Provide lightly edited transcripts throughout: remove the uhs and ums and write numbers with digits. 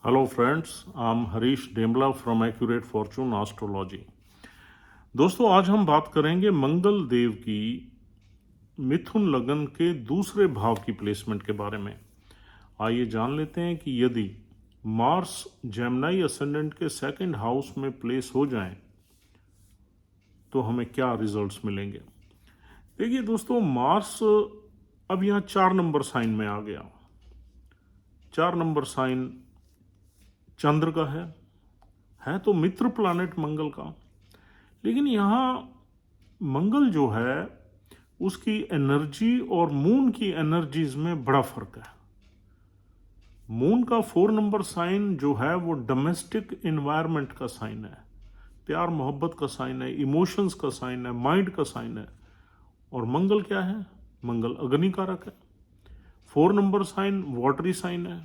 Hello friends, I'm Harish Demla from accurate fortune astrology. दोस्तों, आज हम बात करेंगे मंगल देव की मिथुन लगन के दूसरे भाव की प्लेसमेंट के बारे में। आइए जान लेते हैं कि यदि मार्स जेमिनी असेंडेंट के सेकंड हाउस में प्लेस हो जाएं तो हमें क्या रिजल्ट्स मिलेंगे। देखिए दोस्तों, मार्स अब यहाँ 4 नंबर साइन में आ गया। 4 नंबर साइन चंद्र का है तो मित्र प्लैनेट मंगल का, लेकिन यहाँ मंगल जो है उसकी एनर्जी और मून की एनर्जीज में बड़ा फर्क है। मून का 4 नंबर साइन जो है वो डोमेस्टिक इन्वायरमेंट का साइन है, प्यार मोहब्बत का साइन है, इमोशंस का साइन है, माइंड का साइन है। और मंगल क्या है? मंगल अग्नि कारक है। 4 नंबर साइन वाटरी साइन है।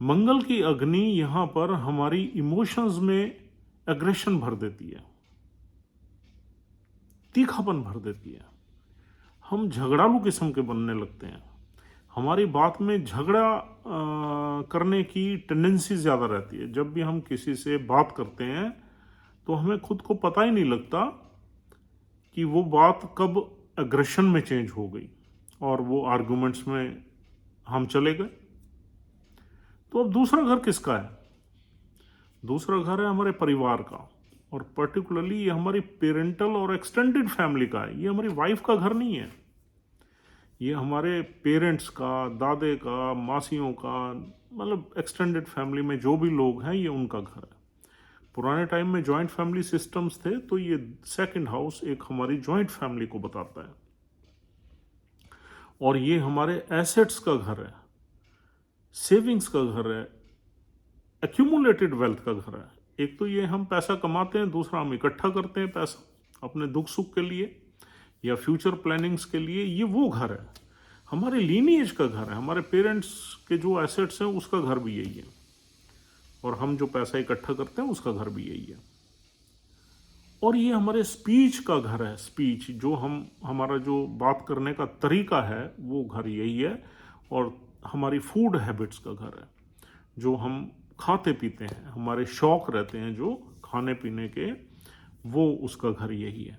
मंगल की अग्नि यहां पर हमारी इमोशंस में एग्रेशन भर देती है, तीखापन भर देती है। हम झगड़ालू किस्म के बनने लगते हैं। हमारी बात में झगड़ा करने की टेंडेंसी ज़्यादा रहती है। जब भी हम किसी से बात करते हैं तो हमें खुद को पता ही नहीं लगता कि वो बात कब एग्रेशन में चेंज हो गई और वो आर्गुमेंट्स में हम चले गए। तो अब दूसरा घर किसका है? दूसरा घर है हमारे परिवार का, और पर्टिकुलरली ये हमारी पेरेंटल और एक्सटेंडेड फैमिली का है। ये हमारी वाइफ का घर नहीं है, ये हमारे पेरेंट्स का, दादे का, मासियों का, मतलब एक्सटेंडेड फैमिली में जो भी लोग हैं ये उनका घर है। पुराने टाइम में जॉइंट फैमिली सिस्टम्स थे, तो ये सेकंड हाउस एक हमारी जॉइंट फैमिली को बताता है। और ये हमारे एसेट्स का घर है, सेविंग्स का घर है, एक्यूमुलेटेड वेल्थ का घर है। एक तो ये हम पैसा कमाते हैं, दूसरा हम इकट्ठा करते हैं पैसा अपने दुख सुख के लिए या फ्यूचर प्लानिंग्स के लिए। ये वो घर है, हमारे लीनिएज का घर है। हमारे पेरेंट्स के जो एसेट्स हैं उसका घर भी यही है, और हम जो पैसा इकट्ठा करते हैं उसका घर भी यही है। और ये हमारे स्पीच का घर है। स्पीच जो हमारा जो बात करने का तरीका है वो घर यही है। और हमारी फूड हैबिट्स का घर है, जो हम खाते पीते हैं, हमारे शौक रहते हैं जो खाने पीने के, वो उसका घर यही है।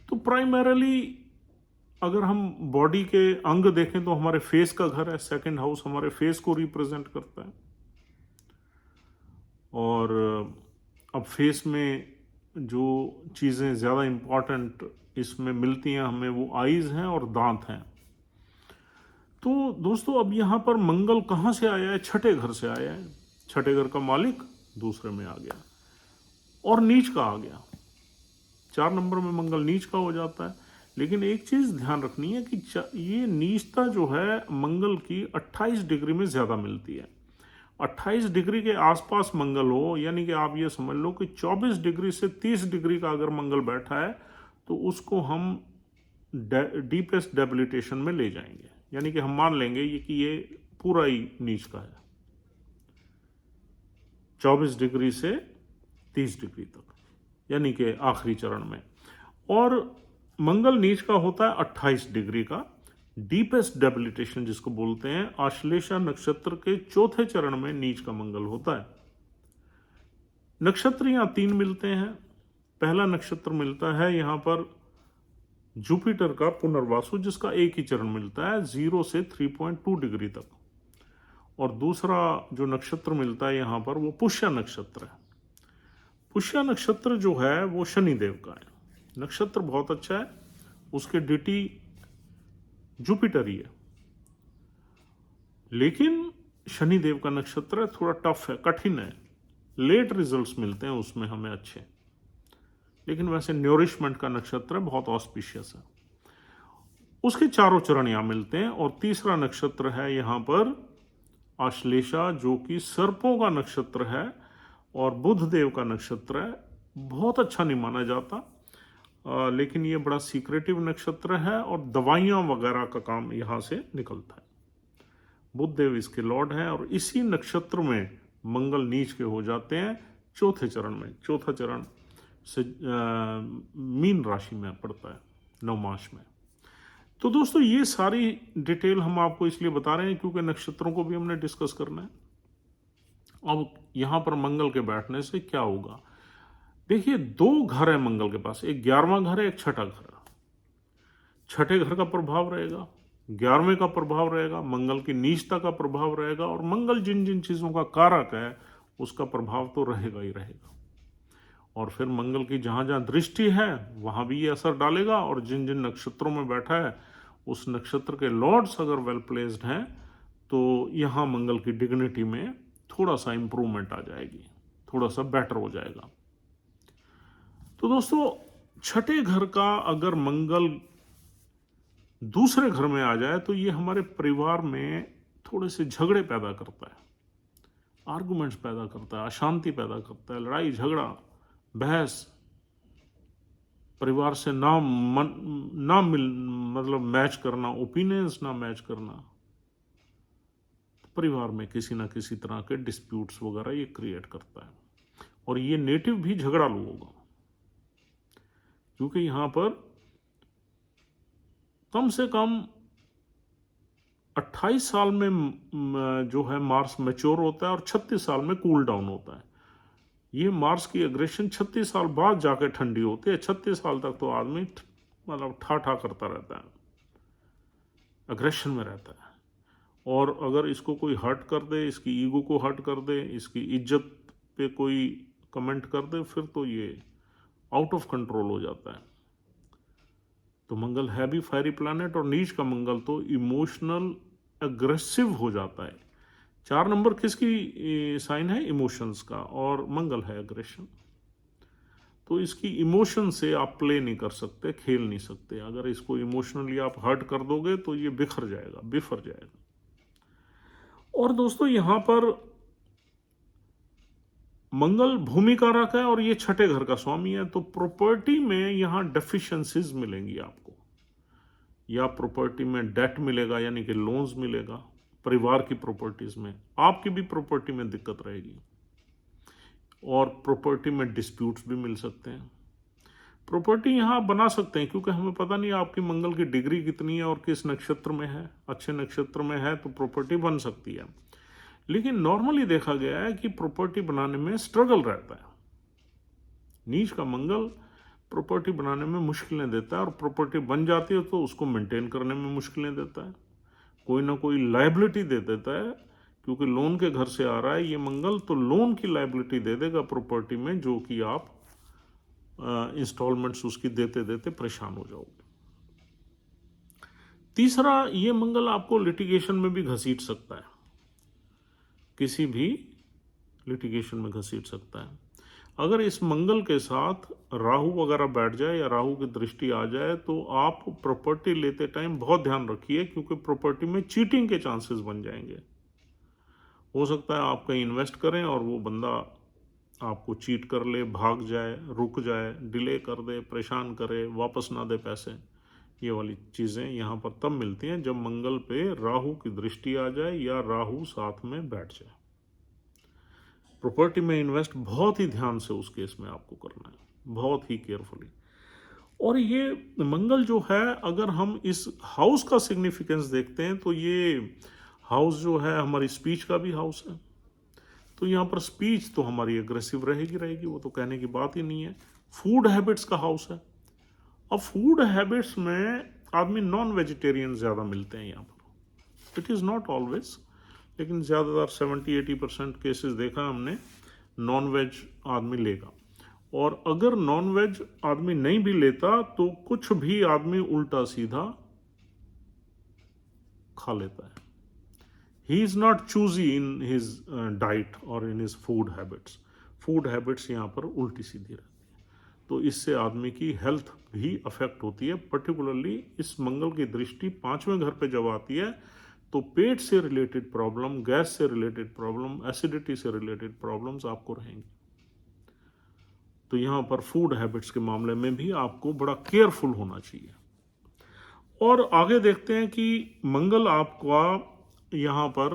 तो प्राइमरीली अगर हम बॉडी के अंग देखें तो हमारे फेस का घर है। सेकंड हाउस हमारे फेस को रिप्रेजेंट करता है। और अब फेस में जो चीज़ें ज़्यादा इम्पॉर्टेंट इसमें मिलती हैं हमें, वो आईज हैं और दांत हैं। तो दोस्तों, अब यहाँ पर मंगल कहाँ से आया है? छठे घर से आया है। छठे घर का मालिक दूसरे में आ गया और नीच का आ गया। 4 नंबर में मंगल नीच का हो जाता है। लेकिन एक चीज़ ध्यान रखनी है कि ये नीचता जो है मंगल की 28 डिग्री में ज़्यादा मिलती है। 28 डिग्री के आसपास मंगल हो, यानी कि आप ये समझ लो कि 24 डिग्री से 30 डिग्री का अगर मंगल बैठा है तो उसको हम डीपेस्ट डेबिलिटेशन में ले जाएंगे। यानी कि हम मान लेंगे कि ये पूरा ही नीच का है, 24 डिग्री से 30 डिग्री तक, यानी कि आखिरी चरण में। और मंगल नीच का होता है 28 डिग्री का। डीपेस्ट डेबिलिटेशन जिसको बोलते हैं, आश्लेषा नक्षत्र के चौथे चरण में नीच का मंगल होता है। नक्षत्र यहां 3 मिलते हैं। पहला नक्षत्र मिलता है यहां पर जुपिटर का पुनर्वासु, जिसका एक ही चरण मिलता है 0 से 3.2 डिग्री तक। और दूसरा जो नक्षत्र मिलता है यहां पर वो पुष्य नक्षत्र है। पुष्य नक्षत्र जो है वो शनिदेव का है। नक्षत्र बहुत अच्छा है, उसके डिटी जुपिटर ही है। लेकिन शनिदेव का नक्षत्र थोड़ा टफ है, कठिन है। लेट रिजल्ट्स मिलते हैं उसमें हमें अच्छे, लेकिन वैसे न्यूरिशमेंट का नक्षत्र है, बहुत ऑस्पिशियस है। उसके चारों चरण यहां मिलते हैं। और तीसरा नक्षत्र है यहां पर आश्लेषा, जो कि सर्पों का नक्षत्र है और बुध देव का नक्षत्र है। बहुत अच्छा नहीं माना जाता, लेकिन ये बड़ा सीक्रेटिव नक्षत्र है और दवाइयां वगैरह का काम यहां से निकलता है। बुध देव इसके लॉर्ड हैं और इसी नक्षत्र में मंगल नीच के हो जाते हैं चौथे चरण में। चौथा चरण से मीन राशि में पड़ता है, नवमास में। तो दोस्तों ये सारी डिटेल हम आपको इसलिए बता रहे हैं क्योंकि नक्षत्रों को भी हमने डिस्कस करना है। अब यहां पर मंगल के बैठने से क्या होगा, देखिए 2 घर है मंगल के पास, एक 11वां घर है, एक छठा घर है। छठे घर का प्रभाव रहेगा, 11वें का प्रभाव रहेगा, मंगल की नीचता का प्रभाव रहेगा, और मंगल जिन जिन चीजों का कारक है उसका प्रभाव तो रहेगा ही रहेगा। और फिर मंगल की जहां जहां दृष्टि है वहां भी ये असर डालेगा, और जिन जिन नक्षत्रों में बैठा है उस नक्षत्र के लॉर्ड्स अगर वेल प्लेस्ड हैं तो यहाँ मंगल की डिग्निटी में थोड़ा सा इंप्रूवमेंट आ जाएगी, थोड़ा सा बेटर हो जाएगा। तो दोस्तों छठे घर का अगर मंगल दूसरे घर में आ जाए तो ये हमारे परिवार में थोड़े से झगड़े पैदा करता है, आर्गुमेंट्स पैदा करता है, अशांति पैदा करता है, लड़ाई झगड़ा बहस, परिवार से ना मिल मतलब मैच करना, ओपिनियंस ना मैच करना, परिवार में किसी ना किसी तरह के डिस्प्यूट्स वगैरह ये क्रिएट करता है। और ये नेटिव भी झगड़ालू होगा क्योंकि यहां पर कम से कम 28 साल में जो है मार्स मैच्योर होता है और 36 साल में कूल डाउन होता है। ये मार्स की एग्रेशन 36 साल बाद जाके ठंडी होती है। 36 साल तक तो आदमी मतलब ठा करता रहता है, एग्रेशन में रहता है, और अगर इसको कोई हर्ट कर दे, इसकी ईगो को हर्ट कर दे, इसकी इज्जत पे कोई कमेंट कर दे, फिर तो ये आउट ऑफ कंट्रोल हो जाता है। तो मंगल है भी फायरी प्लैनेट, और नीच का मंगल तो इमोशनल अग्रेसिव हो जाता है। 4 नंबर किसकी साइन है? इमोशंस का, और मंगल है एग्रेशन। तो इसकी इमोशन से आप प्ले नहीं कर सकते, खेल नहीं सकते। अगर इसको इमोशनली आप हर्ट कर दोगे तो ये बिखर जाएगा, बिफर जाएगा। और दोस्तों यहां पर मंगल भूमि कारक है और ये छठे घर का स्वामी है, तो प्रॉपर्टी में यहां डेफिशिएंसीज मिलेंगी आपको, या प्रॉपर्टी में डेट मिलेगा यानी कि लोन्स मिलेगा, परिवार की प्रॉपर्टीज में, आपकी भी प्रॉपर्टी में दिक्कत रहेगी, और प्रॉपर्टी में डिस्प्यूट्स भी मिल सकते हैं। प्रॉपर्टी यहां आप बना सकते हैं क्योंकि हमें पता नहीं आपकी मंगल की डिग्री कितनी है और किस नक्षत्र में है। अच्छे नक्षत्र में है तो प्रॉपर्टी बन सकती है, लेकिन नॉर्मली देखा गया है कि प्रॉपर्टी बनाने में स्ट्रगल रहता है। नीच का मंगल प्रॉपर्टी बनाने में मुश्किलें देता है, और प्रॉपर्टी बन जाती है तो उसको मेंटेन करने में मुश्किलें देता है, कोई ना कोई लायबिलिटी दे देता है, क्योंकि लोन के घर से आ रहा है ये मंगल, तो लोन की लायबिलिटी दे देगा प्रॉपर्टी में, जो कि आप इंस्टॉलमेंट्स उसकी देते देते परेशान हो जाओगे। तीसरा, ये मंगल आपको लिटिगेशन में भी घसीट सकता है, किसी भी लिटिगेशन में घसीट सकता है। अगर इस मंगल के साथ राहु वगैरह बैठ जाए या राहु की दृष्टि आ जाए तो आप प्रॉपर्टी लेते टाइम बहुत ध्यान रखिए, क्योंकि प्रॉपर्टी में चीटिंग के चांसेस बन जाएंगे। हो सकता है आप कहीं इन्वेस्ट करें और वो बंदा आपको चीट कर ले, भाग जाए, रुक जाए, डिले कर दे, परेशान करे, वापस ना दे पैसे। ये वाली चीज़ें यहाँ पर तब मिलती हैं जब मंगल पे राहु की दृष्टि आ जाए या राहु साथ में बैठ जाए। प्रॉपर्टी में इन्वेस्ट बहुत ही ध्यान से उस केस में आपको करना है, बहुत ही केयरफुली। और ये मंगल जो है, अगर हम इस हाउस का सिग्निफिकेंस देखते हैं तो ये हाउस जो है हमारी स्पीच का भी हाउस है, तो यहाँ पर स्पीच तो हमारी एग्रेसिव रहेगी, वो तो कहने की बात ही नहीं है। फूड हैबिट्स का हाउस है। अब फूड हैबिट्स में आदमी नॉन वेजिटेरियन ज़्यादा मिलते हैं यहाँ पर। इट इज़ नॉट ऑलवेज, लेकिन ज़्यादातर 70-80% केसेस देखा हमने नॉन वेज आदमी लेगा। और अगर नॉन वेज आदमी नहीं भी लेता तो कुछ भी आदमी उल्टा सीधा खा लेता है। He is not choosy in his diet और in his food habits. Food habits यहाँ पर उल्टी सीधी रहती है, तो इससे आदमी की हेल्थ भी अफेक्ट होती है। पर्टिकुलरली इस मंगल की दृष्टि 5वें घर पे जब आती है तो पेट से रिलेटेड प्रॉब्लम, गैस से रिलेटेड प्रॉब्लम, एसिडिटी से रिलेटेड प्रॉब्लम्स आपको रहेंगी। तो यहाँ पर फूड हैबिट्स के मामले में भी आपको बड़ा केयरफुल होना चाहिए। और आगे देखते हैं कि मंगल आपका यहाँ पर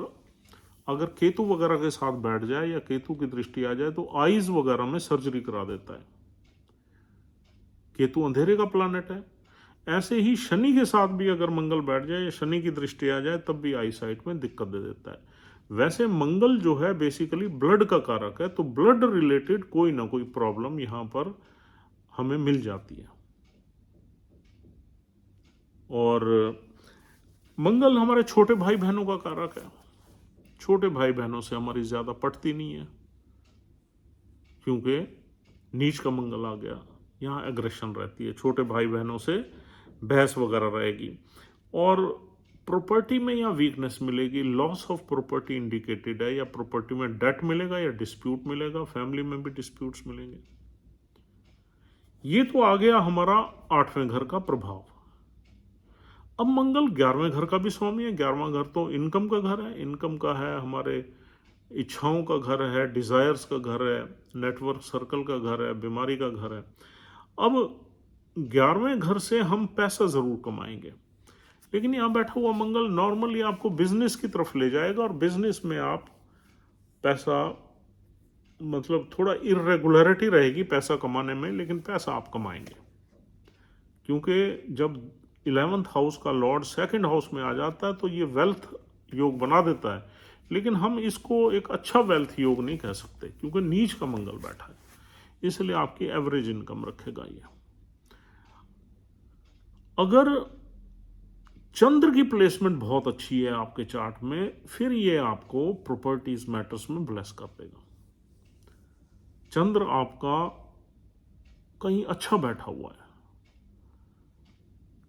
अगर केतु वगैरह के साथ बैठ जाए या केतु की दृष्टि आ जाए तो आईज वगैरह में सर्जरी करा देता है। केतु अंधेरे का प्लैनेट है, ऐसे ही शनि के साथ भी अगर मंगल बैठ जाए या शनि की दृष्टि आ जाए तब भी आई साइट में दिक्कत दे देता है। वैसे मंगल जो है बेसिकली ब्लड का कारक है, तो ब्लड रिलेटेड कोई ना कोई प्रॉब्लम यहाँ पर हमें मिल जाती है। और मंगल हमारे छोटे भाई बहनों का कारक है। छोटे भाई बहनों से हमारी ज़्यादा पटती नहीं है, क्योंकि नीच का मंगल आ गया, यहाँ एग्रेशन रहती है, छोटे भाई बहनों से बहस वगैरह रहेगी। और प्रॉपर्टी में यहाँ वीकनेस मिलेगी, लॉस ऑफ प्रॉपर्टी इंडिकेटेड है, या प्रॉपर्टी में डेट मिलेगा या डिस्प्यूट मिलेगा, फैमिली में भी डिस्प्यूट्स मिलेंगे। ये तो आ गया हमारा 8वें घर का प्रभाव। अब मंगल 11वें घर का भी स्वामी है। 11वां घर तो इनकम का घर है, इनकम का है, हमारे इच्छाओं का घर है, डिजायर्स का घर है, नेटवर्क सर्कल का घर है, बीमारी का घर है। अब 11वें घर से हम पैसा जरूर कमाएंगे, लेकिन यहाँ बैठा हुआ मंगल नॉर्मली आपको बिजनेस की तरफ ले जाएगा, और बिजनेस में आप पैसा, मतलब थोड़ा इरेगुलरिटी रहेगी पैसा कमाने में, लेकिन पैसा आप कमाएंगे, क्योंकि जब 11th हाउस का लॉर्ड 2nd हाउस में आ जाता है तो ये वेल्थ योग बना देता है। लेकिन हम इसको एक अच्छा वेल्थ योग नहीं कह सकते, क्योंकि नीच का मंगल बैठा है, इसलिए आपकी एवरेज इनकम रखेगा ये। अगर चंद्र की प्लेसमेंट बहुत अच्छी है आपके चार्ट में, फिर ये आपको प्रॉपर्टीज मैटर्स में ब्लेस कर देगा। चंद्र आपका कहीं अच्छा बैठा हुआ है,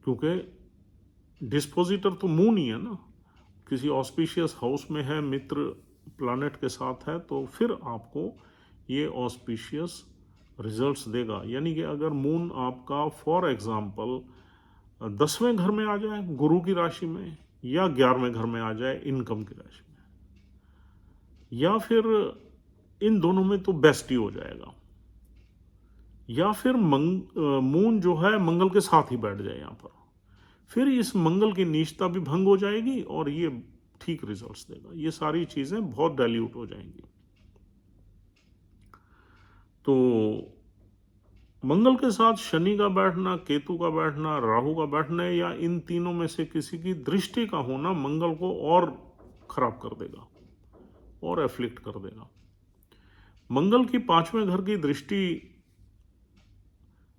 क्योंकि डिस्पोजिटर तो मून ही है ना, किसी ऑस्पिशियस हाउस में है, मित्र प्लैनेट के साथ है, तो फिर आपको ये ऑस्पिशियस रिजल्ट्स देगा। यानी कि अगर मून आपका फॉर एग्जांपल 10वें घर में आ जाए गुरु की राशि में, या 11वें घर में आ जाए इनकम की राशि में, या फिर इन दोनों में, तो बेस्ट ही हो जाएगा। या फिर मून जो है मंगल के साथ ही बैठ जाए यहाँ पर, फिर इस मंगल की नीचता भी भंग हो जाएगी और ये ठीक रिजल्ट्स देगा। ये सारी चीजें बहुत डाइल्यूट हो जाएंगी। तो मंगल के साथ शनि का बैठना, केतु का बैठना, राहु का बैठना, या इन तीनों में से किसी की दृष्टि का होना मंगल को और खराब कर देगा और एफ्लिक्ट कर देगा। मंगल की 5वें घर की दृष्टि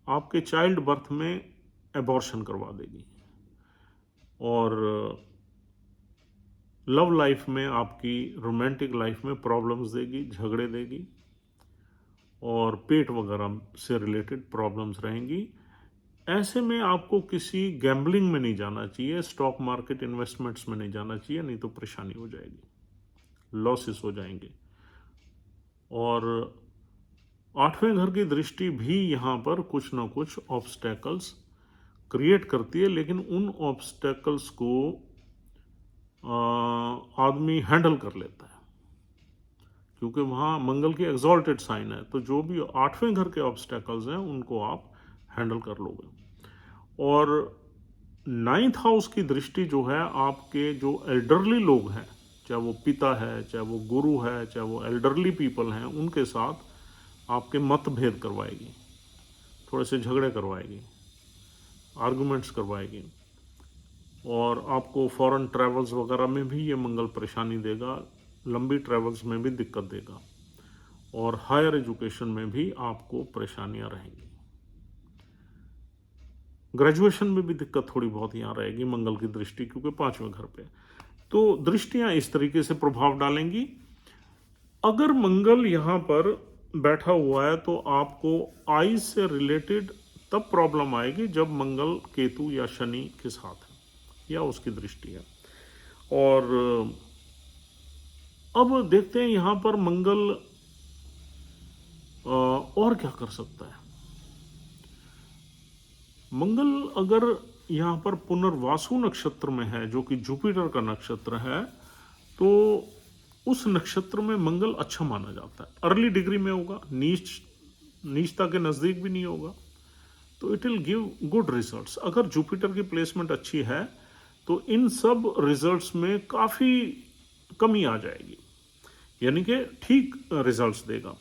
आपके चाइल्ड बर्थ में एबॉर्शन करवा देगी, और लव लाइफ में, आपकी रोमांटिक लाइफ में प्रॉब्लम्स देगी, झगड़े देगी, और पेट वगैरह से रिलेटेड प्रॉब्लम्स रहेंगी। ऐसे में आपको किसी गैम्बलिंग में नहीं जाना चाहिए, स्टॉक मार्केट इन्वेस्टमेंट्स में नहीं जाना चाहिए, नहीं तो परेशानी हो जाएगी, लॉसेस हो जाएंगे। और 8वें घर की दृष्टि भी यहाँ पर कुछ ना कुछ ऑब्स्टेकल्स क्रिएट करती है, लेकिन उन ऑब्स्टेकल्स को आदमी हैंडल कर लेता है, क्योंकि वहाँ मंगल की एग्जॉल्टेड साइन है। तो जो भी 8वें घर के ऑब्स्टेकल्स हैं उनको आप हैंडल कर लोगे। और 9th हाउस की दृष्टि जो है आपके जो एल्डरली लोग हैं, चाहे वो पिता है, चाहे वो गुरु है, चाहे वो एल्डरली पीपल हैं, उनके साथ आपके मतभेद करवाएगी, थोड़े से झगड़े करवाएगी, आर्गुमेंट्स करवाएगी। और आपको फॉरेन ट्रैवल्स वगैरह में भी ये मंगल परेशानी देगा, लंबी ट्रैवल्स में भी दिक्कत देगा, और हायर एजुकेशन में भी आपको परेशानियां रहेंगी। ग्रेजुएशन में भी दिक्कत थोड़ी बहुत यहाँ रहेगी मंगल की दृष्टि, क्योंकि 5वें घर पे। तो दृष्टियां इस तरीके से प्रभाव डालेंगी। अगर मंगल यहाँ पर बैठा हुआ है तो आपको आईज से रिलेटेड तब प्रॉब्लम आएगी जब मंगल केतु या शनि के साथ है या उसकी दृष्टि है। और अब देखते हैं यहाँ पर मंगल और क्या कर सकता है। मंगल अगर यहाँ पर पुनर्वासु नक्षत्र में है, जो कि जुपिटर का नक्षत्र है, तो उस नक्षत्र में मंगल अच्छा माना जाता है। अर्ली डिग्री में होगा, नीचता के नज़दीक भी नहीं होगा, तो it will give good results. अगर जुपिटर की प्लेसमेंट अच्छी है तो इन सब रिजल्ट्स में काफ़ी कमी आ जाएगी, यानी कि ठीक रिजल्ट्स देगा।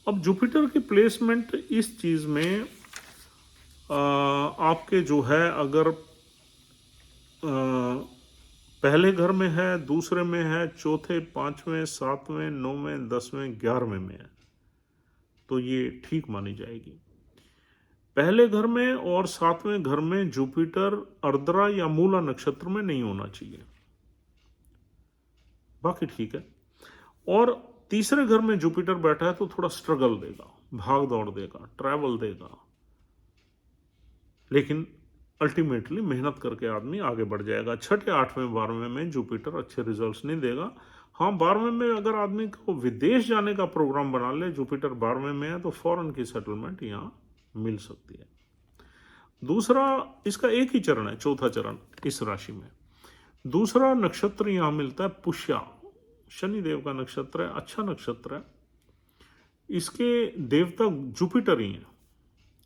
अब जुपिटर की प्लेसमेंट इस चीज़ में आपके जो है अगर पहले घर में है, दूसरे में है, चौथे, पांचवें, सातवें, नौवें, 10वें, 11वें में है, तो ये ठीक मानी जाएगी। पहले घर में और सातवें घर में जुपिटर अर्द्रा या मूला नक्षत्र में नहीं होना चाहिए, बाकी ठीक है। और तीसरे घर में जुपिटर बैठा है तो थोड़ा स्ट्रगल देगा, भाग दौड़ देगा, ट्रैवल देगा, लेकिन अल्टीमेटली मेहनत करके आदमी आगे बढ़ जाएगा। छठे, आठवें, 12वें में जुपिटर अच्छे रिजल्ट्स नहीं देगा। हाँ, 12वें में अगर आदमी को विदेश जाने का प्रोग्राम बना ले, जुपिटर 12वें में है, तो फॉरेन की सेटलमेंट यहाँ मिल सकती है। दूसरा, इसका एक ही चरण है, चौथा चरण इस राशि में। दूसरा नक्षत्र यहां मिलता है पुष्या, शनिदेव का नक्षत्र है, अच्छा नक्षत्र है। इसके देवता जुपिटर ही हैं,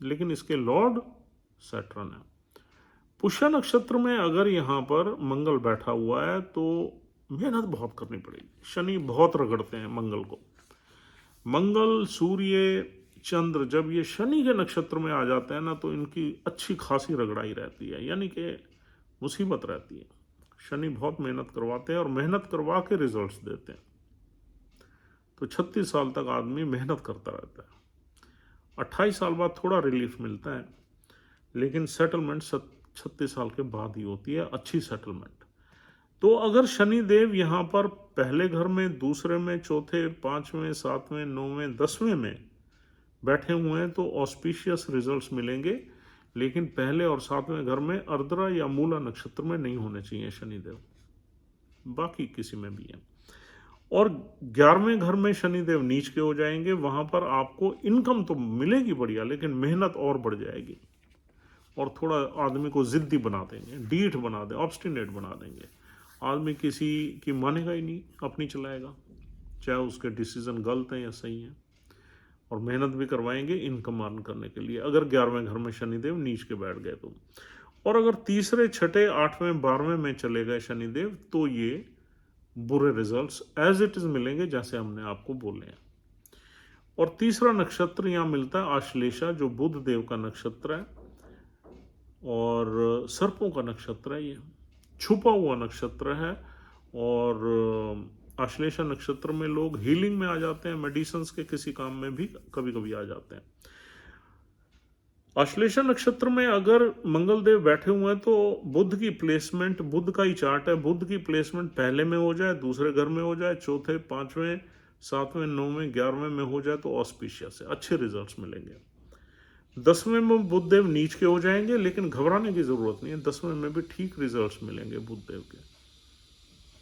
लेकिन इसके लॉर्ड सैटर्न है। पुष्या नक्षत्र में अगर यहां पर मंगल बैठा हुआ है तो मेहनत बहुत करनी पड़ेगी। शनि बहुत रगड़ते हैं मंगल को। मंगल, सूर्य, चंद्र जब ये शनि के नक्षत्र में आ जाते हैं ना, तो इनकी अच्छी खासी रगड़ाई रहती है, यानी कि मुसीबत रहती है। शनि बहुत मेहनत करवाते हैं और मेहनत करवा के रिजल्ट्स देते हैं। तो 36 साल तक आदमी मेहनत करता रहता है। 28 साल बाद थोड़ा रिलीफ मिलता है, लेकिन सेटलमेंट 36 साल के बाद ही होती है, अच्छी सेटलमेंट। तो अगर शनि देव यहाँ पर पहले घर में, दूसरे में, चौथे, पांचवें, सातवें, नौवें, 10वें में बैठे हुए हैं तो ऑस्पिशियस रिजल्ट्स मिलेंगे, लेकिन पहले और सातवें घर में अर्द्रा या मूला नक्षत्र में नहीं होने चाहिए शनिदेव, बाकी किसी में भी है। और 11वें घर में शनिदेव नीच के हो जाएंगे, वहां पर आपको इनकम तो मिलेगी बढ़िया, लेकिन मेहनत और बढ़ जाएगी और थोड़ा आदमी को जिद्दी बना देंगे, डीठ बना दें, ऑब्स्टिनेट बना देंगे। आदमी किसी की मानेगा ही नहीं, अपनी चलाएगा, चाहे उसके डिसीजन गलत हैं या सही हैं। और मेहनत भी करवाएंगे इनकम अर्न करने के लिए, अगर 11वें घर में शनिदेव नीच के बैठ गए तो। और अगर तीसरे, छठे, 8वें, 12वें में चले गए शनिदेव, तो ये बुरे रिजल्ट्स एज इट इज मिलेंगे, जैसे हमने आपको बोले हैं। और तीसरा नक्षत्र यहां मिलता है आश्लेषा, जो बुध देव का नक्षत्र है और सर्पों का नक्षत्र है। ये छुपा हुआ नक्षत्र है और आश्लेषा नक्षत्र में लोग हीलिंग में आ जाते हैं, मेडिसिन्स के किसी काम में भी कभी कभी आ जाते हैं। आश्लेषा नक्षत्र में अगर मंगल देव बैठे हुए हैं तो बुध की प्लेसमेंट, बुध का ही चार्ट है, बुध की प्लेसमेंट पहले में हो जाए, दूसरे घर में हो जाए, चौथे, पांचवें, सातवें, नौवें, 11वें में हो जाए तो ऑस्पिशियस है, अच्छे रिजल्ट्स मिलेंगे। 10वें में बुध देव नीच के हो जाएंगे, लेकिन घबराने की जरूरत नहीं है, 10वें में भी ठीक रिजल्ट्स मिलेंगे बुध देव के।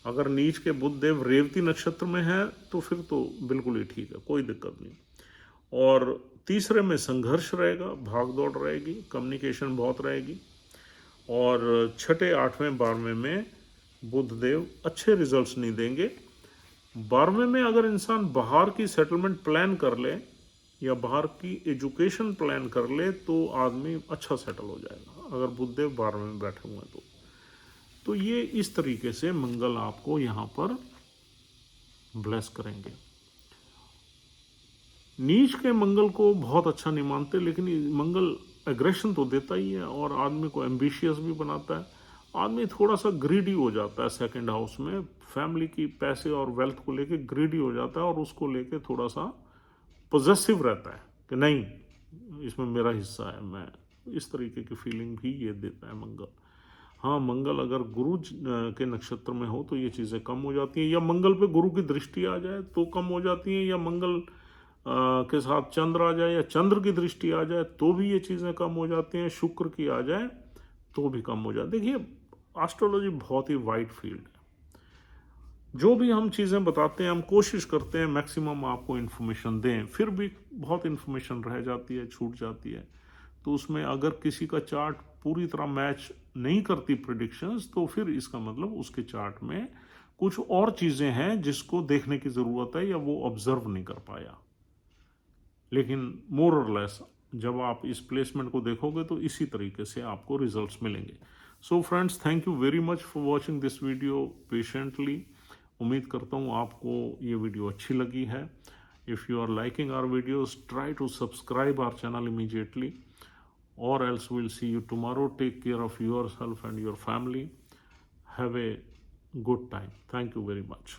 अगर नीच के बुध देव रेवती नक्षत्र में है तो फिर तो बिल्कुल ही ठीक है, कोई दिक्कत नहीं। और तीसरे में संघर्ष रहेगा, भाग दौड़ रहेगी, कम्युनिकेशन बहुत रहेगी। और छठे, 8वें, 12वें में बुध देव अच्छे रिजल्ट्स नहीं देंगे। 12वें में अगर इंसान बाहर की सेटलमेंट प्लान कर ले या बाहर की एजुकेशन प्लान कर ले तो आदमी अच्छा सेटल हो जाएगा, अगर बुध देव 12वें में बैठे हुए हैं तो ये इस तरीके से मंगल आपको यहाँ पर ब्लेस करेंगे। नीच के मंगल को बहुत अच्छा नहीं मानते, लेकिन मंगल एग्रेशन तो देता ही है और आदमी को एम्बिशियस भी बनाता है। आदमी थोड़ा सा ग्रीडी हो जाता है सेकंड हाउस में, फैमिली की पैसे और वेल्थ को लेके ग्रीडी हो जाता है और उसको लेके थोड़ा सा पॉजेसिव रहता है कि नहीं, इसमें मेरा हिस्सा है, मैं, इस तरीके की फीलिंग भी ये देता है मंगल। हाँ, मंगल अगर गुरु के नक्षत्र में हो तो ये चीज़ें कम हो जाती हैं, या मंगल पे गुरु की दृष्टि आ जाए तो कम हो जाती हैं, या मंगल के साथ चंद्र आ जाए या चंद्र की दृष्टि आ जाए तो भी ये चीज़ें कम हो जाती हैं, शुक्र की आ जाए तो भी कम हो जाए। देखिए, एस्ट्रोलॉजी बहुत ही वाइड फील्ड है। जो भी हम चीज़ें बताते हैं, हम कोशिश करते हैं मैक्सिमम आपको इन्फॉर्मेशन दें, फिर भी बहुत इन्फॉर्मेशन रह जाती है, छूट जाती है। तो उसमें अगर किसी का चार्ट पूरी तरह मैच नहीं करती प्रिडिक्शंस, तो फिर इसका मतलब उसके चार्ट में कुछ और चीज़ें हैं जिसको देखने की ज़रूरत है या वो ऑब्जर्व नहीं कर पाया। लेकिन मोर और लेस जब आप इस प्लेसमेंट को देखोगे तो इसी तरीके से आपको रिजल्ट्स मिलेंगे। So friends, thank you very much for watching this video patiently. उम्मीद करता हूँ आपको ये वीडियो अच्छी लगी है। If you are liking our videos, try to subscribe our channel immediately or else we'll see you tomorrow. Take care of yourself and your family. Have a good time. Thank you very much.